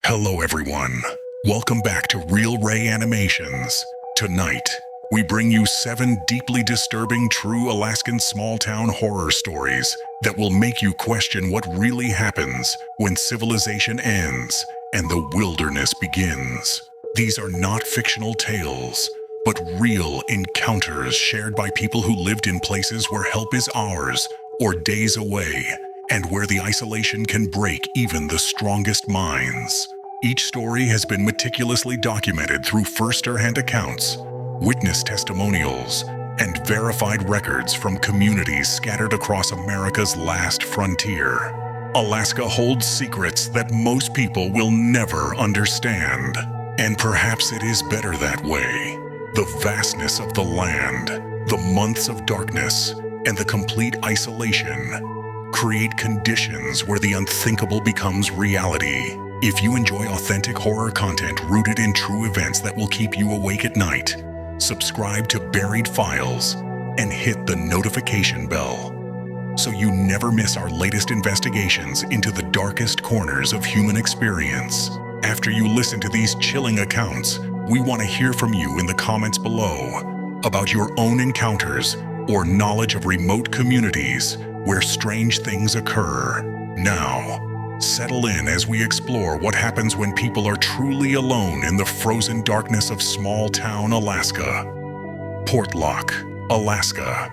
Hello everyone, welcome back to Real Ray Animations. Tonight, we bring you 7 deeply disturbing true Alaskan small-town horror stories that will make you question what really happens when civilization ends and the wilderness begins. These are not fictional tales, but real encounters shared by people who lived in places where help is ours or days away, and where the isolation can break even the strongest minds. Each story has been meticulously documented through first-hand accounts, witness testimonials, and verified records from communities scattered across America's last frontier. Alaska holds secrets that most people will never understand, and perhaps it is better that way. The vastness of the land, the months of darkness, and the complete isolation create conditions where the unthinkable becomes reality. If you enjoy authentic horror content rooted in true events that will keep you awake at night, subscribe to Buried Files and hit the notification bell so you never miss our latest investigations into the darkest corners of human experience. After you listen to these chilling accounts, we want to hear from you in the comments below about your own encounters or knowledge of remote communities where strange things occur. Now, settle in as we explore what happens when people are truly alone in the frozen darkness of small-town Alaska. Portlock, Alaska.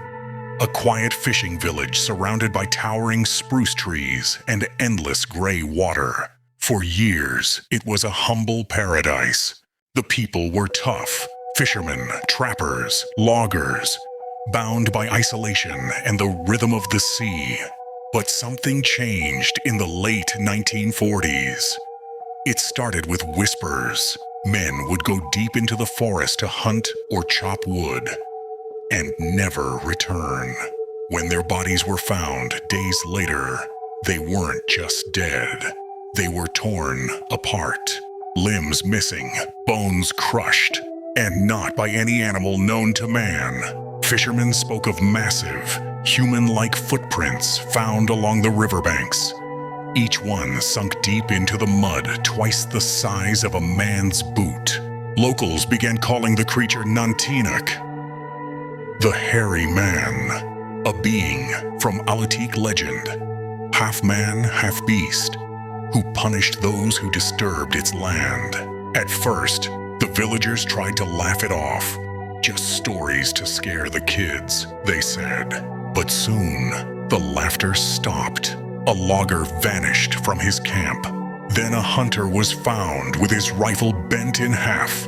A quiet fishing village surrounded by towering spruce trees and endless gray water. For years, it was a humble paradise. The people were tough, fishermen, trappers, loggers, bound by isolation and the rhythm of the sea. But something changed in the late 1940s. It started with whispers. Men would go deep into the forest to hunt or chop wood, and never return. When their bodies were found days later, they weren't just dead. They were torn apart, limbs missing, bones crushed, and not by any animal known to man. Fishermen spoke of massive, human-like footprints found along the riverbanks, each one sunk deep into the mud twice the size of a man's boot. Locals began calling the creature Nantinak, the Hairy Man, a being from Alutiiq legend, half man, half beast, who punished those who disturbed its land. At first, the villagers tried to laugh it off. Just stories to scare the kids, they said. But soon, the laughter stopped. A logger vanished from his camp. Then a hunter was found with his rifle bent in half,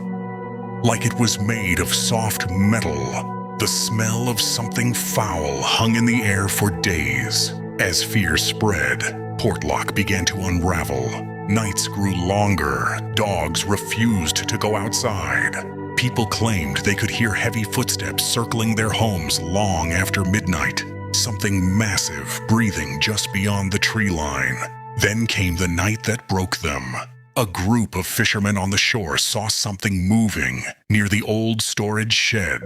like it was made of soft metal. The smell of something foul hung in the air for days. As fear spread, Portlock began to unravel. Nights grew longer. Dogs refused to go outside. People claimed they could hear heavy footsteps circling their homes long after midnight. Something massive breathing just beyond the tree line. Then came the night that broke them. A group of fishermen on the shore saw something moving near the old storage shed.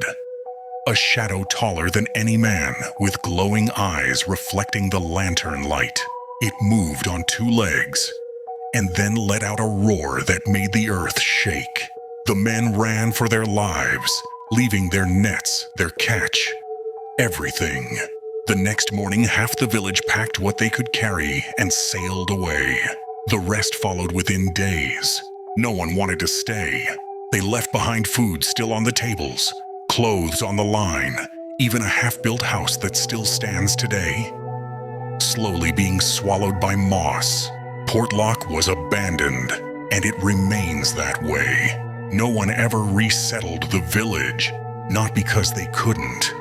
A shadow taller than any man, with glowing eyes reflecting the lantern light. It moved on 2 legs, and then let out a roar that made the earth shake. The men ran for their lives, leaving their nets, their catch, everything. The next morning, half the village packed what they could carry and sailed away. The rest followed within days. No one wanted to stay. They left behind food still on the tables, clothes on the line, even a half-built house that still stands today. Slowly being swallowed by moss, Portlock was abandoned, and it remains that way. No one ever resettled the village, not because they couldn't,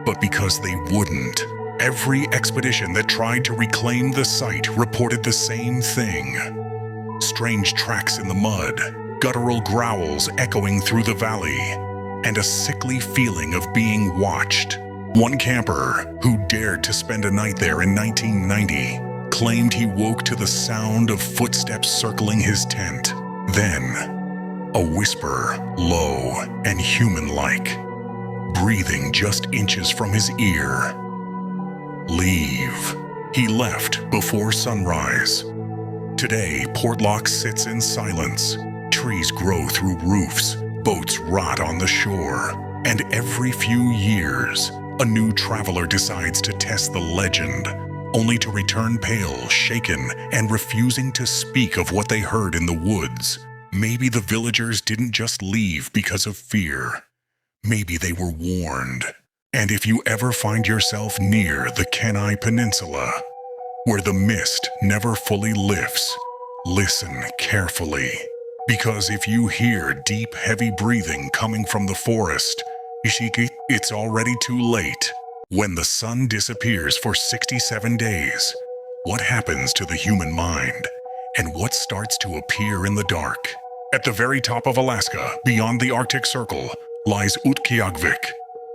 but because they wouldn't. Every expedition that tried to reclaim the site reported the same thing. Strange tracks in the mud, guttural growls echoing through the valley, and a sickly feeling of being watched. One camper, who dared to spend a night there in 1990, claimed he woke to the sound of footsteps circling his tent. Then, a whisper, low and human-like, breathing just inches from his ear. Leave. He left before sunrise. Today, Portlock sits in silence. Trees grow through roofs, boats rot on the shore, and every few years, a new traveler decides to test the legend, only to return pale, shaken, and refusing to speak of what they heard in the woods. Maybe the villagers didn't just leave because of fear. Maybe they were warned. And if you ever find yourself near the Kenai Peninsula, where the mist never fully lifts, listen carefully. Because if you hear deep, heavy breathing coming from the forest, Ishiki, it's already too late. When the sun disappears for 67 days, what happens to the human mind? And what starts to appear in the dark? At the very top of Alaska, beyond the Arctic Circle, lies Utqiagvik,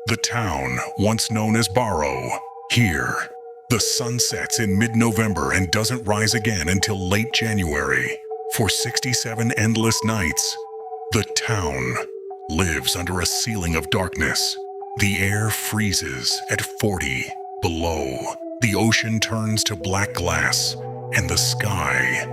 the town once known as Barrow. Here, the sun sets in mid-November and doesn't rise again until late January. For 67 endless nights, the town lives under a ceiling of darkness. The air freezes at 40 below. The ocean turns to black glass, and the sky,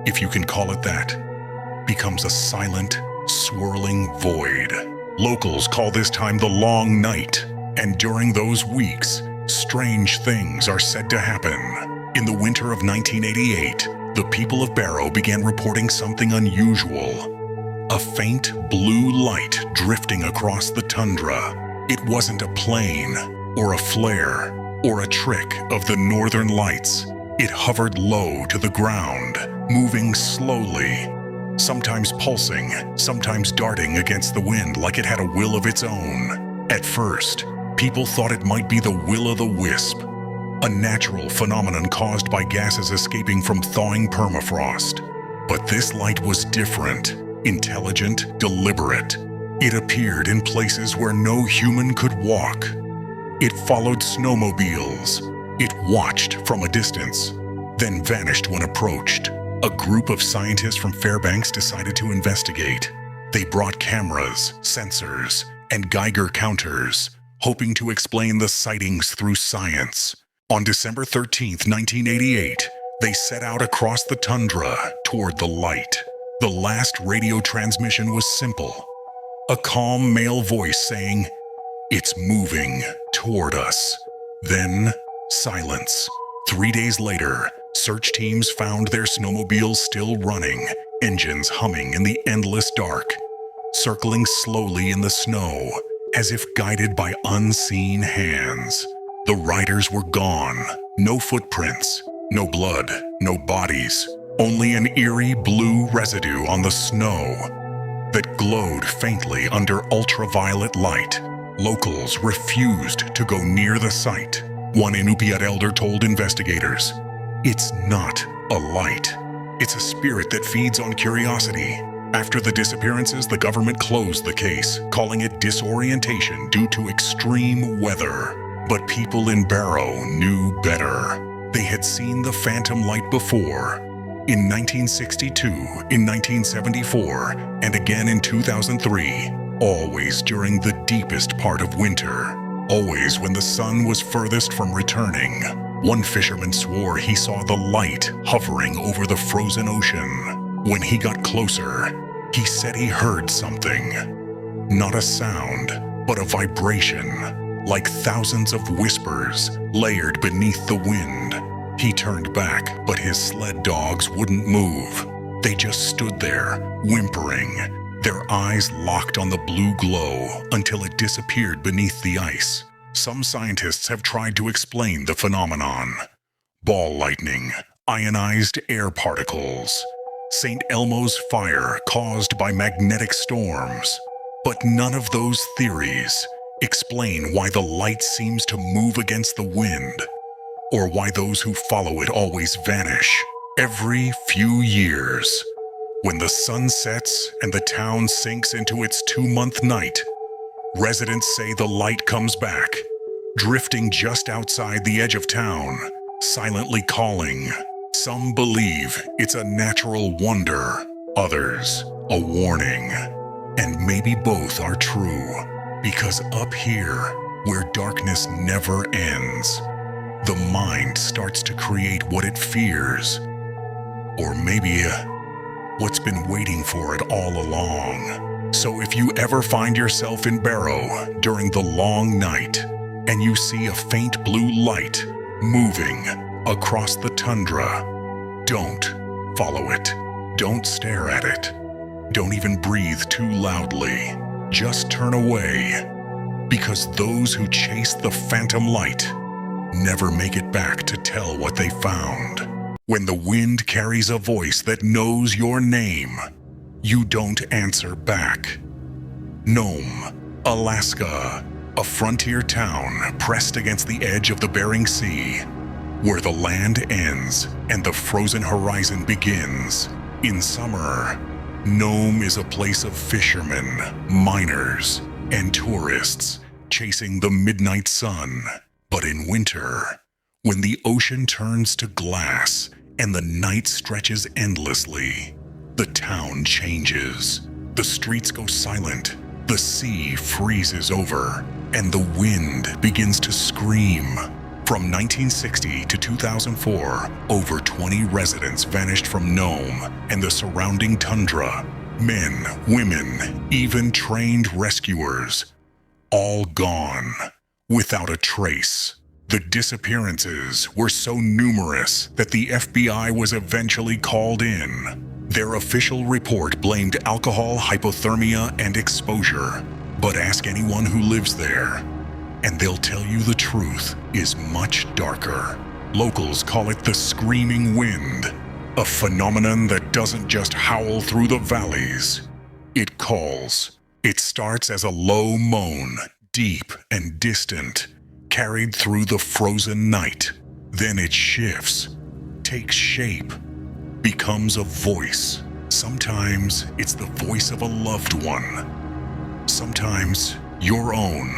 if you can call it that, becomes a silent, swirling void. Locals call this time the Long Night, and during those weeks, strange things are said to happen. In the winter of 1988, the people of Barrow began reporting something unusual. A faint blue light drifting across the tundra. It wasn't a plane, or a flare, or a trick of the northern lights. It hovered low to the ground, moving slowly, sometimes pulsing, sometimes darting against the wind like it had a will of its own. At first, people thought it might be the will-o'-the-wisp, a natural phenomenon caused by gases escaping from thawing permafrost. But this light was different, intelligent, deliberate. It appeared in places where no human could walk. It followed snowmobiles. It watched from a distance, then vanished when approached. A group of scientists from Fairbanks decided to investigate. They brought cameras, sensors, and Geiger counters, hoping to explain the sightings through science. On December 13, 1988, they set out across the tundra toward the light. The last radio transmission was simple. A calm male voice saying, "It's moving toward us." Then, silence. 3 days later, search teams found their snowmobiles still running, engines humming in the endless dark, circling slowly in the snow, as if guided by unseen hands. The riders were gone. No footprints, no blood, no bodies, only an eerie blue residue on the snow that glowed faintly under ultraviolet light. Locals refused to go near the site. One Inupiat elder told investigators, "It's not a light. It's a spirit that feeds on curiosity." After the disappearances, the government closed the case, calling it disorientation due to extreme weather. But people in Barrow knew better. They had seen the phantom light before. In 1962, in 1974, and again in 2003, always during the deepest part of winter, always when the sun was furthest from returning. One fisherman swore he saw the light hovering over the frozen ocean. When he got closer, he said he heard something. Not a sound, but a vibration, like thousands of whispers layered beneath the wind. He turned back, but his sled dogs wouldn't move. They just stood there, whimpering, their eyes locked on the blue glow until it disappeared beneath the ice. Some scientists have tried to explain the phenomenon. Ball lightning, ionized air particles, St. Elmo's fire caused by magnetic storms. But none of those theories explain why the light seems to move against the wind, or why those who follow it always vanish. Every few years, when the sun sets and the town sinks into its 2-month night, residents say the light comes back, drifting just outside the edge of town, silently calling. Some believe it's a natural wonder, others a warning. And maybe both are true, because up here, where darkness never ends, the mind starts to create what it fears. Or maybe what's been waiting for it all along. So if you ever find yourself in Barrow during the long night and you see a faint blue light moving across the tundra, don't follow it. Don't stare at it. Don't even breathe too loudly. Just turn away, because those who chase the phantom light never make it back to tell what they found. When the wind carries a voice that knows your name, you don't answer back. Nome, Alaska, a frontier town pressed against the edge of the Bering Sea, where the land ends and the frozen horizon begins. In summer, Nome is a place of fishermen, miners, and tourists chasing the midnight sun. But in winter, when the ocean turns to glass and the night stretches endlessly, the town changes. The streets go silent, the sea freezes over, and the wind begins to scream. From 1960 to 2004, over 20 residents vanished from Nome and the surrounding tundra. Men, women, even trained rescuers, all gone, without a trace. The disappearances were so numerous that the FBI was eventually called in. Their official report blamed alcohol, hypothermia, and exposure. But ask anyone who lives there, and they'll tell you the truth is much darker. Locals call it the Screaming Wind, a phenomenon that doesn't just howl through the valleys. It calls. It starts as a low moan, deep and distant, carried through the frozen night. Then it shifts, takes shape, becomes a voice. Sometimes it's the voice of a loved one. Sometimes your own.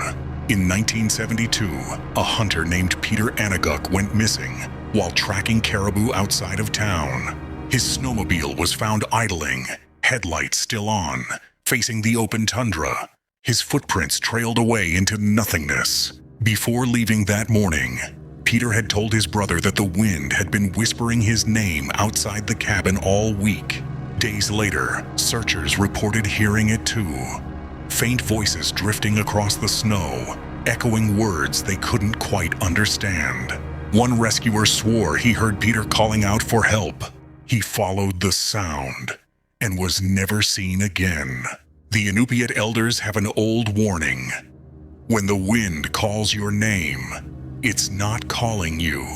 In 1972, a hunter named Peter Anaguk went missing while tracking caribou outside of town. His snowmobile was found idling, headlights still on, facing the open tundra. His footprints trailed away into nothingness. Before leaving that morning, Peter had told his brother that the wind had been whispering his name outside the cabin all week. Days later, searchers reported hearing it too. Faint voices drifting across the snow, echoing words they couldn't quite understand. One rescuer swore he heard Peter calling out for help. He followed the sound and was never seen again. The Inupiat elders have an old warning. When the wind calls your name, it's not calling you.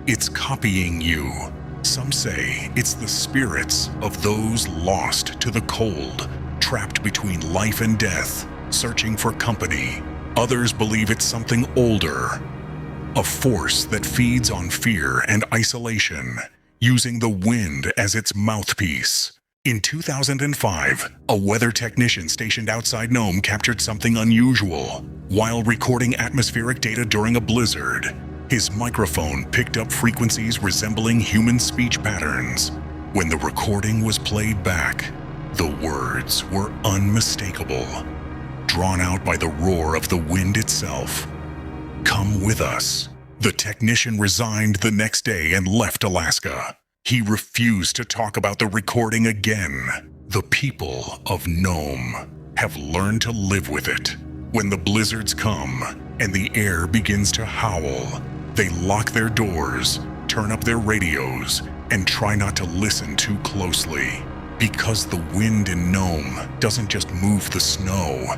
It's copying you. Some say it's the spirits of those lost to the cold, trapped between life and death, searching for company. Others believe it's something older, a force that feeds on fear and isolation, using the wind as its mouthpiece. In 2005, a weather technician stationed outside Nome captured something unusual. While recording atmospheric data during a blizzard, his microphone picked up frequencies resembling human speech patterns. When the recording was played back, the words were unmistakable, drawn out by the roar of the wind itself. Come with us. The technician resigned the next day and left Alaska. He refused to talk about the recording again. The people of Nome have learned to live with it. When the blizzards come and the air begins to howl, they lock their doors, turn up their radios, and try not to listen too closely. Because the wind in Nome doesn't just move the snow,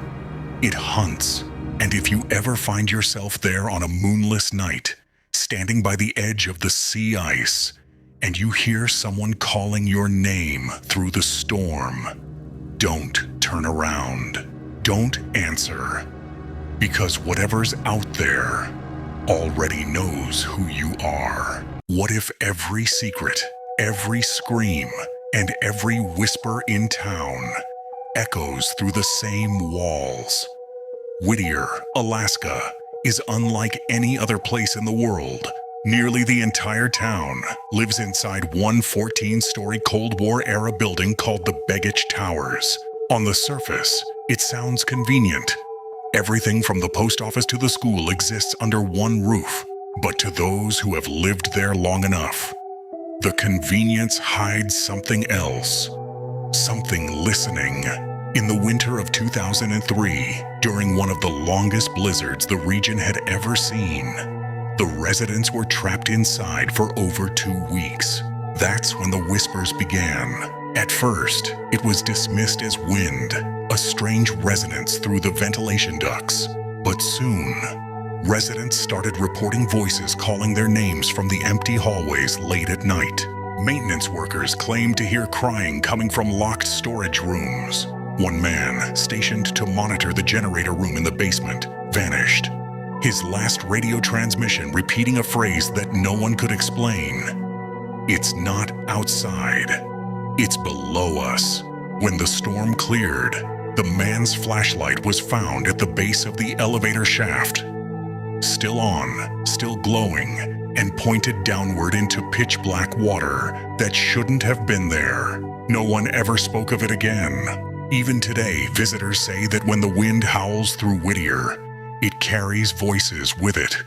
it hunts. And if you ever find yourself there on a moonless night, standing by the edge of the sea ice, and you hear someone calling your name through the storm, don't turn around. Don't answer. Because whatever's out there already knows who you are. What if every secret, every scream, and every whisper in town echoes through the same walls? Whittier, Alaska, is unlike any other place in the world. Nearly the entire town lives inside one 14-story Cold War-era building called the Begich Towers. On the surface, it sounds convenient. Everything from the post office to the school exists under one roof. But to those who have lived there long enough, the convenience hides something else. Something listening. In the winter of 2003, during one of the longest blizzards the region had ever seen, the residents were trapped inside for over 2 weeks. That's when the whispers began. At first, it was dismissed as wind, a strange resonance through the ventilation ducts. But soon, residents started reporting voices calling their names from the empty hallways late at night. Maintenance workers claimed to hear crying coming from locked storage rooms. One man, stationed to monitor the generator room in the basement, vanished. His last radio transmission repeating a phrase that no one could explain. "It's not outside. It's below us." When the storm cleared, the man's flashlight was found at the base of the elevator shaft. Still on, still glowing, and pointed downward into pitch-black water that shouldn't have been there. No one ever spoke of it again. Even today, visitors say that when the wind howls through Whittier, it carries voices with it.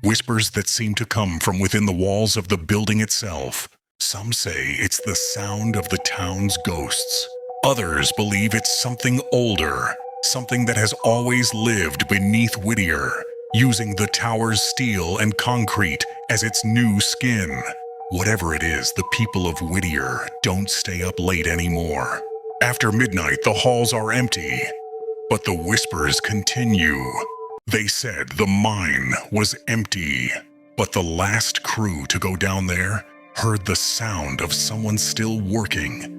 Whispers that seem to come from within the walls of the building itself. Some say it's the sound of the town's ghosts. Others believe it's something older, something that has always lived beneath Whittier, using the tower's steel and concrete as its new skin. Whatever it is, the people of Whittier don't stay up late anymore. After midnight, the halls are empty, but the whispers continue. They said the mine was empty, but the last crew to go down there heard the sound of someone still working.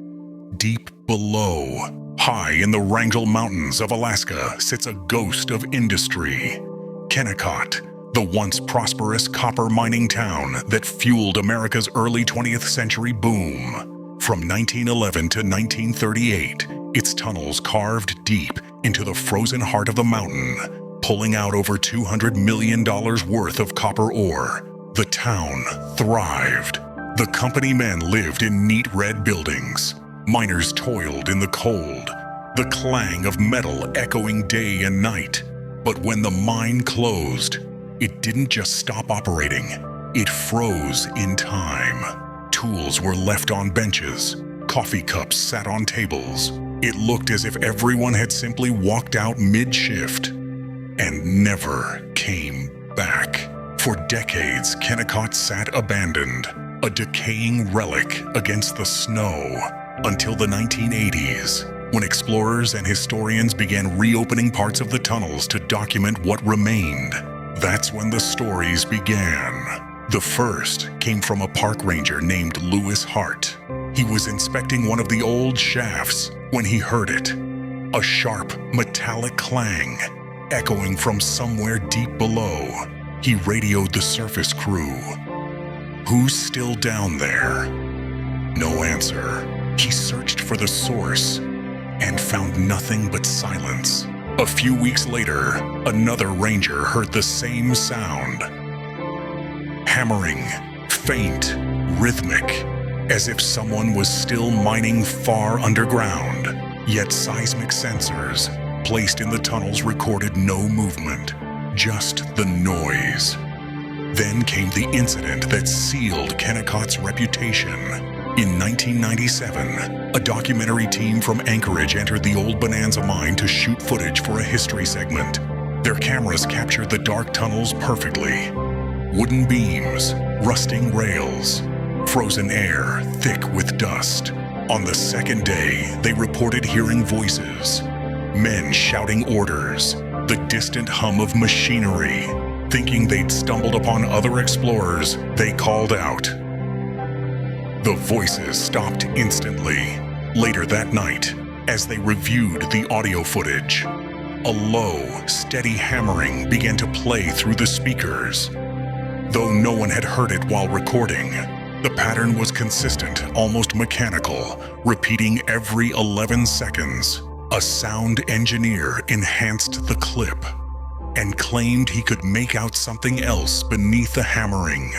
Deep below, high in the Wrangell Mountains of Alaska, sits a ghost of industry. Kennecott, the once prosperous copper mining town that fueled America's early 20th century boom. From 1911 to 1938, its tunnels carved deep into the frozen heart of the mountain, pulling out over $200 million worth of copper ore. The town thrived. The company men lived in neat red buildings. Miners toiled in the cold, the clang of metal echoing day and night. But when the mine closed, it didn't just stop operating, it froze in time. Tools were left on benches, coffee cups sat on tables. It looked as if everyone had simply walked out mid-shift and never came back. For decades, Kennecott sat abandoned, a decaying relic against the snow, until the 1980s, when explorers and historians began reopening parts of the tunnels to document what remained. That's when the stories began. The first came from a park ranger named Lewis Hart. He was inspecting one of the old shafts when he heard it, a sharp, metallic clang echoing from somewhere deep below. He radioed the surface crew. "Who's still down there?" No answer. He searched for the source and found nothing but silence. A few weeks later, another ranger heard the same sound. Hammering, faint, rhythmic, as if someone was still mining far underground. Yet seismic sensors placed in the tunnels recorded no movement, just the noise. Then came the incident that sealed Kennecott's reputation. In 1997, a documentary team from Anchorage entered the old Bonanza mine to shoot footage for a history segment. Their cameras captured the dark tunnels perfectly. Wooden beams, rusting rails, frozen air thick with dust. On the second day, they reported hearing voices, men shouting orders, the distant hum of machinery. Thinking they'd stumbled upon other explorers, they called out. The voices stopped instantly. Later that night, as they reviewed the audio footage, a low, steady hammering began to play through the speakers. Though no one had heard it while recording, the pattern was consistent, almost mechanical, repeating every 11 seconds. A sound engineer enhanced the clip and claimed he could make out something else beneath the hammering.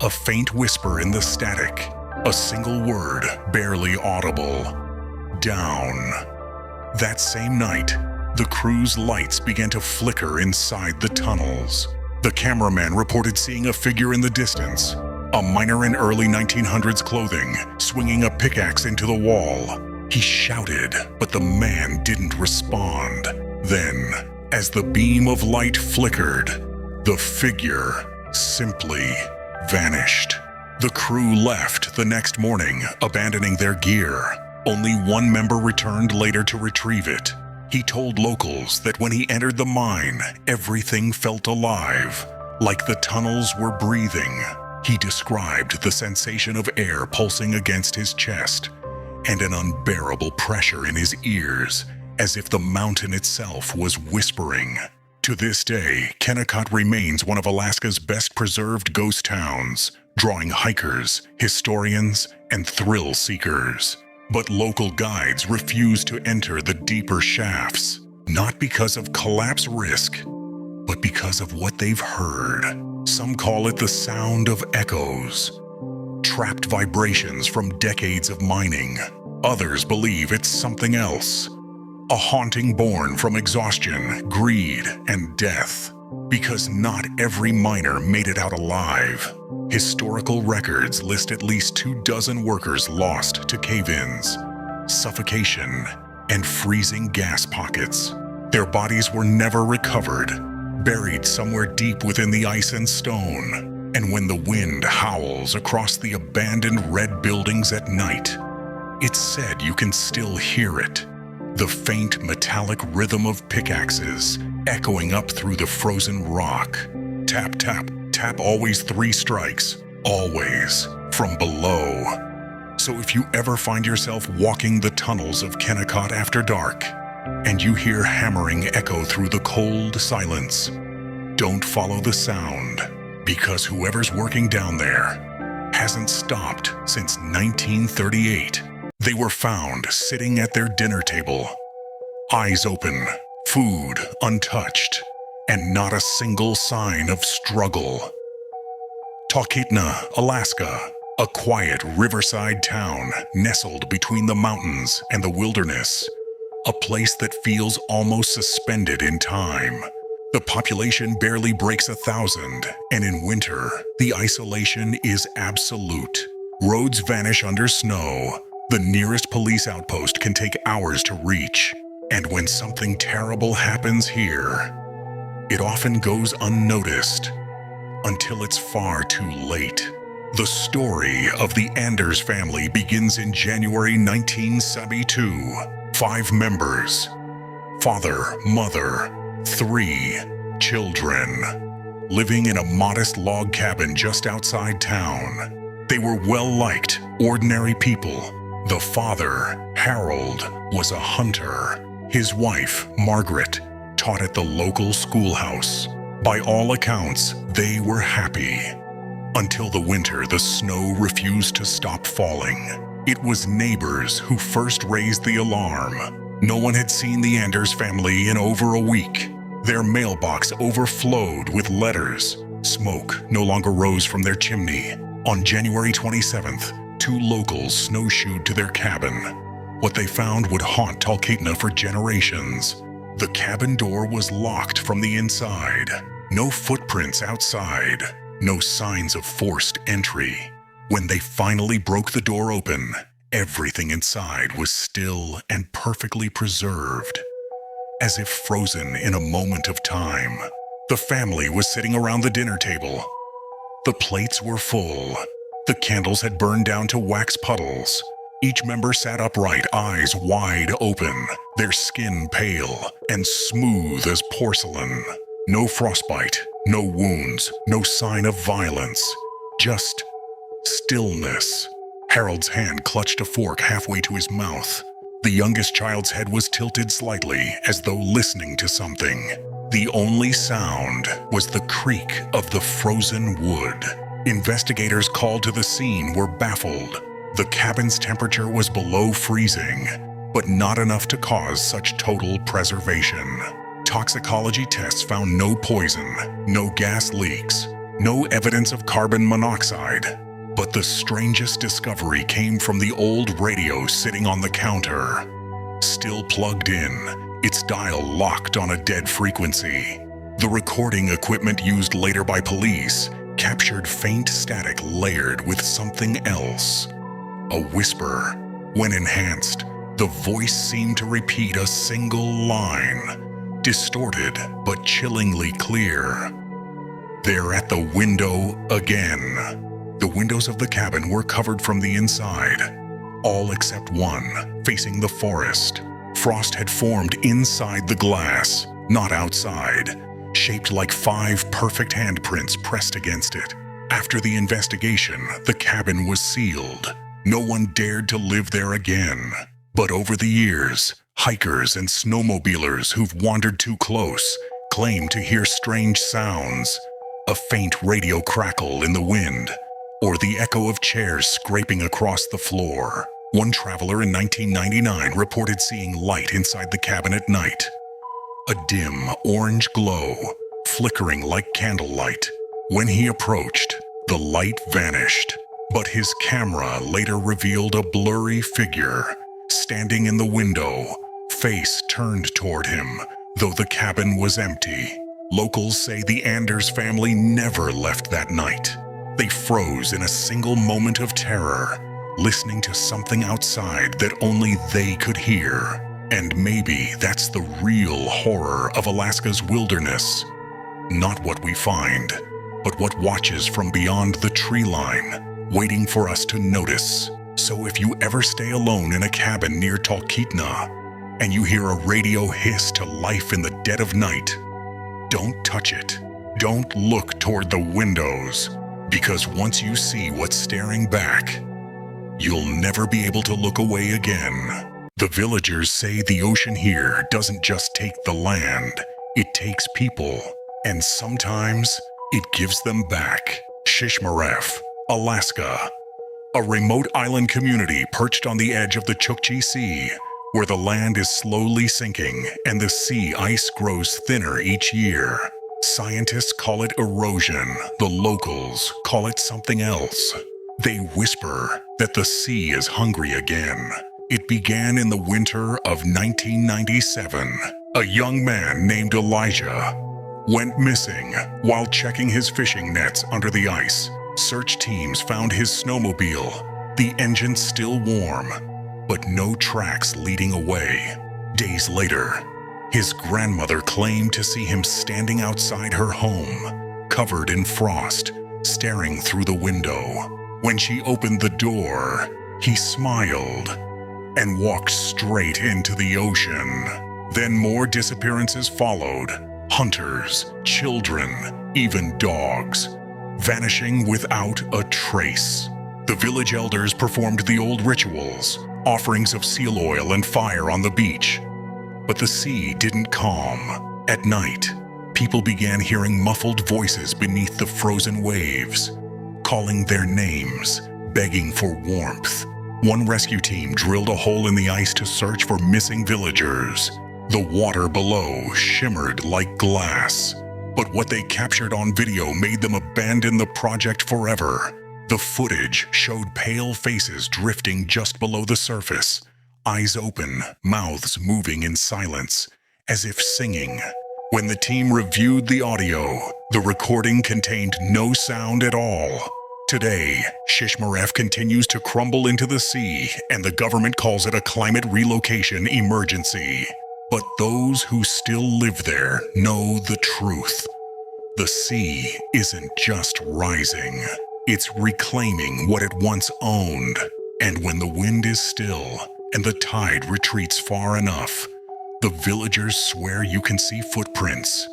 A faint whisper in the static, a single word barely audible. Down. That same night, the crew's lights began to flicker inside the tunnels. The cameraman reported seeing a figure in the distance, a miner in early 1900s clothing, swinging a pickaxe into the wall. He shouted, but the man didn't respond. Then, as the beam of light flickered, the figure simply vanished. The crew left the next morning, abandoning their gear. Only one member returned later to retrieve it. He told locals that when he entered the mine, everything felt alive, like the tunnels were breathing. He described the sensation of air pulsing against his chest and an unbearable pressure in his ears, as if the mountain itself was whispering. To this day, Kennecott remains one of Alaska's best-preserved ghost towns, drawing hikers, historians, and thrill seekers. But local guides refuse to enter the deeper shafts, not because of collapse risk, but because of what they've heard. Some call it the sound of echoes, trapped vibrations from decades of mining. Others believe it's something else, a haunting born from exhaustion, greed, and death. Because not every miner made it out alive. Historical records list at least 24 workers lost to cave-ins, suffocation, and freezing gas pockets. Their bodies were never recovered, buried somewhere deep within the ice and stone. And when the wind howls across the abandoned red buildings at night, it's said you can still hear it. The faint metallic rhythm of pickaxes echoing up through the frozen rock. Tap, tap, tap, always 3 strikes, always from below. So if you ever find yourself walking the tunnels of Kennecott after dark, and you hear hammering echo through the cold silence, don't follow the sound, because whoever's working down there hasn't stopped since 1938. They were found sitting at their dinner table, eyes open, food untouched, and not a single sign of struggle. Talkeetna, Alaska, a quiet riverside town nestled between the mountains and the wilderness, a place that feels almost suspended in time. The population barely breaks 1,000, and in winter, the isolation is absolute. Roads vanish under snow. The nearest police outpost can take hours to reach. And when something terrible happens here, it often goes unnoticed until it's far too late. The story of the Anders family begins in January 1972. 5 members, father, mother, 3 children, living in a modest log cabin just outside town. They were well-liked, ordinary people. The father, Harold, was a hunter. His wife, Margaret, taught at the local schoolhouse. By all accounts, they were happy. Until the winter, the snow refused to stop falling. It was neighbors who first raised the alarm. No one had seen the Anders family in over a week. Their mailbox overflowed with letters. Smoke no longer rose from their chimney. On January 27th, 2 locals snowshoed to their cabin. What they found would haunt Talkeetna for generations. The cabin door was locked from the inside. No footprints outside. No signs of forced entry. When they finally broke the door open, everything inside was still and perfectly preserved, as if frozen in a moment of time. The family was sitting around the dinner table. The plates were full. The candles had burned down to wax puddles. Each member sat upright, eyes wide open, their skin pale and smooth as porcelain. No frostbite, no wounds, no sign of violence, just stillness. Harold's hand clutched a fork halfway to his mouth. The youngest child's head was tilted slightly, as though listening to something. The only sound was the creak of the frozen wood. Investigators called to the scene were baffled. The cabin's temperature was below freezing, but not enough to cause such total preservation. Toxicology tests found no poison, no gas leaks, no evidence of carbon monoxide. But the strangest discovery came from the old radio sitting on the counter. Still plugged in, its dial locked on a dead frequency. The recording equipment used later by police captured faint static layered with something else. A whisper. When enhanced, the voice seemed to repeat a single line, distorted but chillingly clear. "They're at the window again." The windows of the cabin were covered from the inside, all except one, facing the forest. Frost had formed inside the glass, not outside, shaped like 5 perfect handprints pressed against it. After the investigation, the cabin was sealed. No one dared to live there again. But over the years, hikers and snowmobilers who've wandered too close claim to hear strange sounds, a faint radio crackle in the wind, or the echo of chairs scraping across the floor. One traveler in 1999 reported seeing light inside the cabin at night. A dim orange glow, flickering like candlelight. When he approached, the light vanished, but his camera later revealed a blurry figure, standing in the window, face turned toward him, though the cabin was empty. Locals say the Anders family never left that night. They froze in a single moment of terror, listening to something outside that only they could hear. And maybe that's the real horror of Alaska's wilderness. Not what we find, but what watches from beyond the tree line, waiting for us to notice. So if you ever stay alone in a cabin near Talkeetna, and you hear a radio hiss to life in the dead of night, don't touch it. Don't look toward the windows, because once you see what's staring back, you'll never be able to look away again. The villagers say the ocean here doesn't just take the land, it takes people, and sometimes it gives them back. Shishmaref, Alaska, a remote island community perched on the edge of the Chukchi Sea, where the land is slowly sinking and the sea ice grows thinner each year. Scientists call it erosion. The locals call it something else. They whisper that the sea is hungry again. It began in the winter of 1997. A young man named Elijah went missing while checking his fishing nets under the ice. Search teams found his snowmobile, the engine still warm, but no tracks leading away. Days later, his grandmother claimed to see him standing outside her home, covered in frost, staring through the window. When she opened the door, he smiled and walked straight into the ocean. Then more disappearances followed. Hunters, children, even dogs, vanishing without a trace. The village elders performed the old rituals, offerings of seal oil and fire on the beach. But the sea didn't calm. At night, people began hearing muffled voices beneath the frozen waves, calling their names, begging for warmth. One rescue team drilled a hole in the ice to search for missing villagers. The water below shimmered like glass, but what they captured on video made them abandon the project forever. The footage showed pale faces drifting just below the surface, eyes open, mouths moving in silence, as if singing. When the team reviewed the audio, the recording contained no sound at all. Today, Shishmaref continues to crumble into the sea, and the government calls it a climate relocation emergency. But those who still live there know the truth. The sea isn't just rising, it's reclaiming what it once owned. And when the wind is still and the tide retreats far enough, the villagers swear you can see footprints.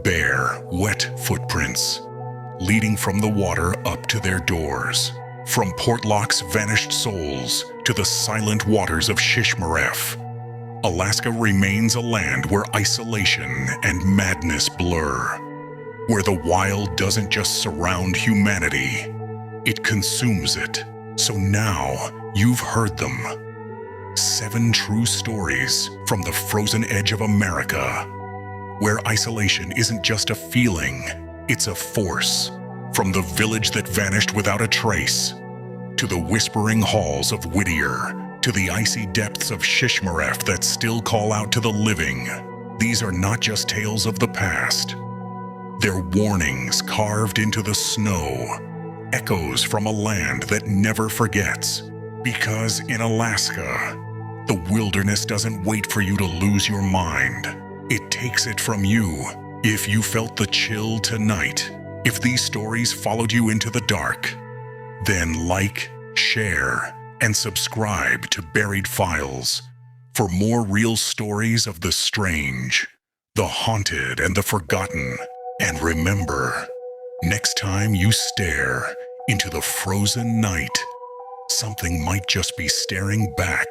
Bare, wet footprints, leading from the water up to their doors. From Portlock's vanished souls to the silent waters of Shishmaref, Alaska remains a land where isolation and madness blur, where the wild doesn't just surround humanity, it consumes it. So now you've heard them. 7 true stories from the frozen edge of America, where isolation isn't just a feeling, it's a force. From the village that vanished without a trace, to the whispering halls of Whittier, to the icy depths of Shishmaref that still call out to the living. These are not just tales of the past. Their warnings carved into the snow, echoes from a land that never forgets. Because in Alaska, the wilderness doesn't wait for you to lose your mind. It takes it from you. If you felt the chill tonight, if these stories followed you into the dark, then like, share, and subscribe to Buried Files for more real stories of the strange, the haunted, and the forgotten. And remember, next time you stare into the frozen night, something might just be staring back